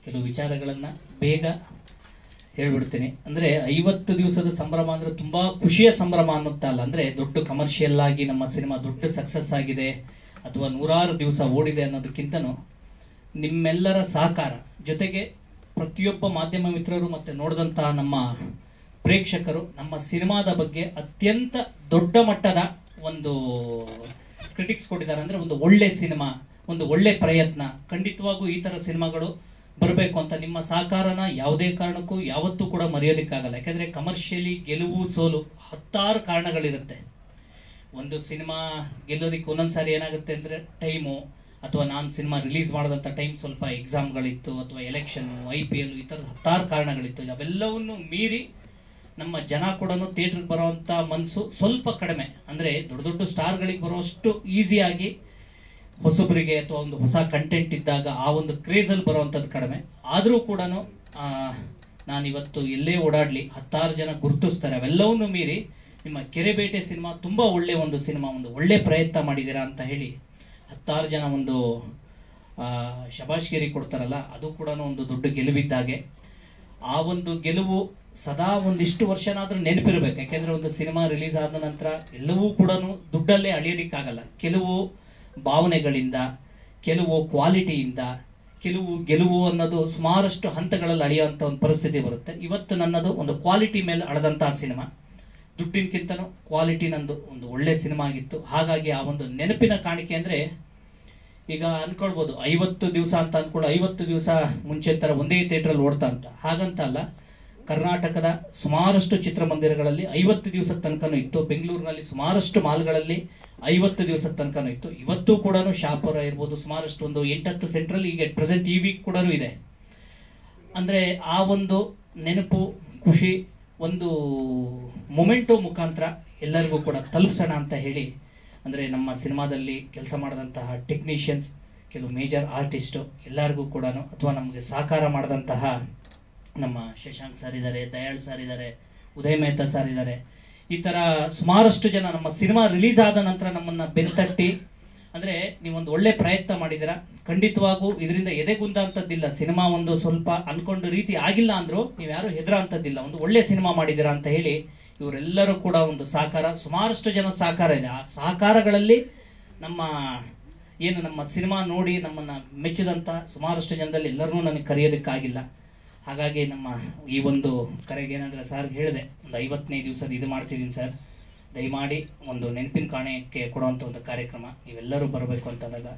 ಕೆಲವು ವಿಚಾರಗಳನ್ನು ಬೇಗ ಹೇಳ್ಬಿಡ್ತೀನಿ. ಅಂದರೆ 50 ದಿವಸದ ಸಂಭ್ರಮ ಅಂದರೆ ತುಂಬ ಖುಷಿಯ ಸಂಭ್ರಮ ಅನ್ನುತ್ತಲ್ಲ. ಅಂದರೆ ದೊಡ್ಡ ಕಮರ್ಷಿಯಲ್ ಆಗಿ ನಮ್ಮ ಸಿನಿಮಾ ದೊಡ್ಡ ಸಕ್ಸಸ್ ಆಗಿದೆ ಅಥವಾ 100 ದಿವಸ ಓಡಿದೆ ಅನ್ನೋದಕ್ಕಿಂತನೂ ನಿಮ್ಮೆಲ್ಲರ ಸಹಕಾರ ಜೊತೆಗೆ ಪ್ರತಿಯೊಬ್ಬ ಮಾಧ್ಯಮ ಮಿತ್ರರು ಮತ್ತು ನೋಡಿದಂತಹ ನಮ್ಮ ಪ್ರೇಕ್ಷಕರು ನಮ್ಮ ಸಿನಿಮಾದ ಬಗ್ಗೆ ಅತ್ಯಂತ ದೊಡ್ಡ ಮಟ್ಟದ ಒಂದು ಕ್ರಿಟಿಕ್ಸ್ ಕೊಟ್ಟಿದ್ದಾರೆ. ಅಂದರೆ ಒಂದು ಒಳ್ಳೆ ಸಿನಿಮಾ, ಒಂದು ಒಳ್ಳೆ ಪ್ರಯತ್ನ, ಖಂಡಿತವಾಗೂ ಈ ಥರ ಸಿನಿಮಾಗಳು ಬರಬೇಕು ಅಂತ ನಿಮ್ಮ ಸಹಕಾರನ ಯಾವುದೇ ಕಾರಣಕ್ಕೂ ಯಾವತ್ತೂ ಕೂಡ ಮರೆಯೋದಕ್ಕಾಗಲ್ಲ. ಯಾಕೆಂದರೆ ಕಮರ್ಷಿಯಲಿ ಗೆಲುವು ಸೋಲು 10 ಕಾರಣಗಳಿರುತ್ತೆ. ಒಂದು ಸಿನಿಮಾ ಗೆಲ್ಲೋದಕ್ಕೆ ಒಂದೊಂದು ಸಾರಿ ಏನಾಗುತ್ತೆ ಅಂದರೆ ಟೈಮು, ಅಥವಾ ನಾನು ಸಿನಿಮಾ ರಿಲೀಸ್ ಮಾಡಿದಂಥ ಟೈಮ್ ಸ್ವಲ್ಪ ಎಕ್ಸಾಮ್ಗಳಿತ್ತು, ಅಥವಾ ಎಲೆಕ್ಷನ್ನು, IPL ಈ ಥರದ 10 ಕಾರಣಗಳಿತ್ತು. ಅವೆಲ್ಲವನ್ನು ಮೀರಿ ನಮ್ಮ ಜನ ಕೂಡ ಥಿಯೇಟ್ರಿಗೆ ಬರೋವಂಥ ಮನಸ್ಸು ಸ್ವಲ್ಪ ಕಡಿಮೆ. ಅಂದರೆ ದೊಡ್ಡ ದೊಡ್ಡ ಸ್ಟಾರ್ಗಳಿಗೆ ಬರೋಷ್ಟು ಈಸಿಯಾಗಿ ಹೊಸಬರಿಗೆ ಅಥವಾ ಒಂದು ಹೊಸ ಕಂಟೆಂಟ್ ಇದ್ದಾಗ ಆ ಒಂದು ಕ್ರೇಜಲ್ಲಿ ಬರೋವಂಥದ್ದು ಕಡಿಮೆ. ಆದರೂ ಕೂಡ ನಾನಿವತ್ತು ಎಲ್ಲೇ ಓಡಾಡಲಿ 10 ಜನ ಗುರುತಿಸ್ತಾರೆ. ಅವೆಲ್ಲವನ್ನೂ ಮೀರಿ ನಿಮ್ಮ ಕೆರೆಬೇಟೆ ಸಿನಿಮಾ ತುಂಬ ಒಳ್ಳೆಯ ಒಂದು ಸಿನಿಮಾ, ಒಂದು ಒಳ್ಳೆ ಪ್ರಯತ್ನ ಮಾಡಿದ್ದೀರಾ ಅಂತ ಹೇಳಿ 10 ಜನ ಒಂದು ಶಬಾಷ್ಗಿರಿ ಕೊಡ್ತಾರಲ್ಲ, ಅದು ಕೂಡ ಒಂದು ದೊಡ್ಡ ಗೆಲುವಿದ್ದಾಗೆ. ಆ ಒಂದು ಗೆಲುವು ಸದಾ ಒಂದಿಷ್ಟು ವರ್ಷನಾದರೂ ನೆನಪಿರ್ಬೇಕು. ಯಾಕೆಂದರೆ ಒಂದು ಸಿನಿಮಾ ರಿಲೀಸ್ ಆದ ನಂತರ ಎಲ್ಲವೂ ಕೂಡ ದುಡ್ಡಲ್ಲೇ ಅಳಿಯೋದಕ್ಕಾಗಲ್ಲ. ಕೆಲವು ಭಾವನೆಗಳಿಂದ, ಕೆಲವು ಕ್ವಾಲಿಟಿಯಿಂದ, ಕೆಲವು ಗೆಲುವು ಅನ್ನೋದು ಸುಮಾರಷ್ಟು ಹಂತಗಳಲ್ಲಿ ಅಳಿಯುವಂಥ ಒಂದು ಪರಿಸ್ಥಿತಿ ಬರುತ್ತೆ. ಇವತ್ತು ನನ್ನದು ಒಂದು ಕ್ವಾಲಿಟಿ ಮೇಲೆ ಅಳೆದಂತಹ ಸಿನಿಮಾ, ದುಡ್ಡಿನಕ್ಕಿಂತನೂ ಕ್ವಾಲಿಟಿ ನಂದು ಒಂದು ಒಳ್ಳೆ ಸಿನಿಮಾ ಆಗಿತ್ತು. ಹಾಗಾಗಿ ಆ ಒಂದು ನೆನಪಿನ ಕಾಣಿಕೆ ಅಂದರೆ ಈಗ ಅನ್ಕೊಳ್ಬೋದು 50 ದಿವಸ ಅಂತ ಅಂದ್ಕೊಂಡು 50 ದಿವಸ ಮುಂಚೆ ಥರ ಒಂದೇ ಥಿಯೇಟ್ರಲ್ಲಿ ಓಡ್ತಾ ಅಂತ, ಹಾಗಂತ ಅಲ್ಲ. ಕರ್ನಾಟಕದ ಸುಮಾರಷ್ಟು ಚಿತ್ರಮಂದಿರಗಳಲ್ಲಿ 50 ದಿವಸದ ತನಕನೂ ಇತ್ತು. ಬೆಂಗಳೂರಿನಲ್ಲಿ ಸುಮಾರಷ್ಟು ಮಾಲ್ಗಳಲ್ಲಿ 50 ದಿವಸದ ತನಕನೂ ಇತ್ತು. ಇವತ್ತು ಕೂಡ ಶಾಪುರ ಇರ್ಬೋದು, ಸುಮಾರಷ್ಟು ಒಂದು 8-10 ಸೆಂಟ್ರಲ್ಲಿ ಈಗ ಪ್ರೆಸೆಂಟ್ ಈ ವೀಕ್ ಕೂಡ ಇದೆ. ಅಂದರೆ ಆ ಒಂದು ನೆನಪು, ಖುಷಿ, ಒಂದು ಮೊಮೆಂಟೋ ಮುಖಾಂತರ ಎಲ್ಲರಿಗೂ ಕೂಡ ತಲುಪಿಸೋಣ ಅಂತ ಹೇಳಿ, ಅಂದರೆ ನಮ್ಮ ಸಿನಿಮಾದಲ್ಲಿ ಕೆಲಸ ಮಾಡಿದಂತಹ ಟೆಕ್ನಿಷಿಯನ್ಸ್, ಕೆಲವು ಮೇಜರ್ ಆರ್ಟಿಸ್ಟು ಎಲ್ಲರಿಗೂ ಕೂಡ, ಅಥವಾ ನಮಗೆ ಸಹಕಾರ ಮಾಡಿದಂತಹ ನಮ್ಮ ಶಶಾಂಕ್ ಸರ್ ಇದ್ದಾರೆ, ದಯಾಳ್ ಸರ್ ಇದ್ದಾರೆ, ಉದಯ್ ಮೆಹ್ತಾ ಸರ್ ಇದ್ದಾರೆ, ಈ ಥರ ಸುಮಾರಷ್ಟು ಜನ ನಮ್ಮ ಸಿನಿಮಾ ರಿಲೀಸ್ ಆದ ನಂತರ ನಮ್ಮನ್ನು ಬೆಂತಟ್ಟಿ, ಅಂದರೆ ನೀವೊಂದು ಒಳ್ಳೆ ಪ್ರಯತ್ನ ಮಾಡಿದ್ದೀರಾ, ಖಂಡಿತವಾಗೂ ಇದರಿಂದ ಎದೆಗುಂದ ಅಂಥದ್ದಿಲ್ಲ. ಸಿನಿಮಾ ಒಂದು ಸ್ವಲ್ಪ ಅಂದ್ಕೊಂಡ ರೀತಿ ಆಗಿಲ್ಲ ಅಂದರೂ ನೀವ್ಯಾರು ಹೆದರ ಅಂಥದ್ದಿಲ್ಲ, ಒಂದು ಒಳ್ಳೆ ಸಿನಿಮಾ ಮಾಡಿದ್ದೀರಾ ಅಂತ ಹೇಳಿ ಇವರೆಲ್ಲರೂ ಕೂಡ ಒಂದು ಸಹಕಾರ, ಸುಮಾರಷ್ಟು ಜನ ಸಹಕಾರ ಇದೆ. ಆ ಸಹಕಾರಗಳಲ್ಲಿ ನಮ್ಮ ಸಿನಿಮಾ ನೋಡಿ ನಮ್ಮನ್ನು ಮೆಚ್ಚಿದಂಥ ಸುಮಾರಷ್ಟು ಜನದಲ್ಲಿ ಎಲ್ಲರನ್ನೂ ನನಗೆ ಕರೆಯೋದಕ್ಕಾಗಿಲ್ಲ. ಹಾಗಾಗಿ ನಮ್ಮ ಈ ಒಂದು ಕರೆಗೆ ಏನಂದರೆ ಸರ್ಗೆ ಹೇಳಿದೆ, ಒಂದು 50ನೇ ದಿವಸದ ಇದು ಮಾಡ್ತಿದ್ದೀನಿ ಸರ್, ದಯಮಾಡಿ ಒಂದು ನೆನಪಿನ ಕಾಣಿಕೆ ಕೊಡುವಂಥ ಒಂದು ಕಾರ್ಯಕ್ರಮ ನೀವೆಲ್ಲರೂ ಬರಬೇಕು ಅಂತಂದಾಗ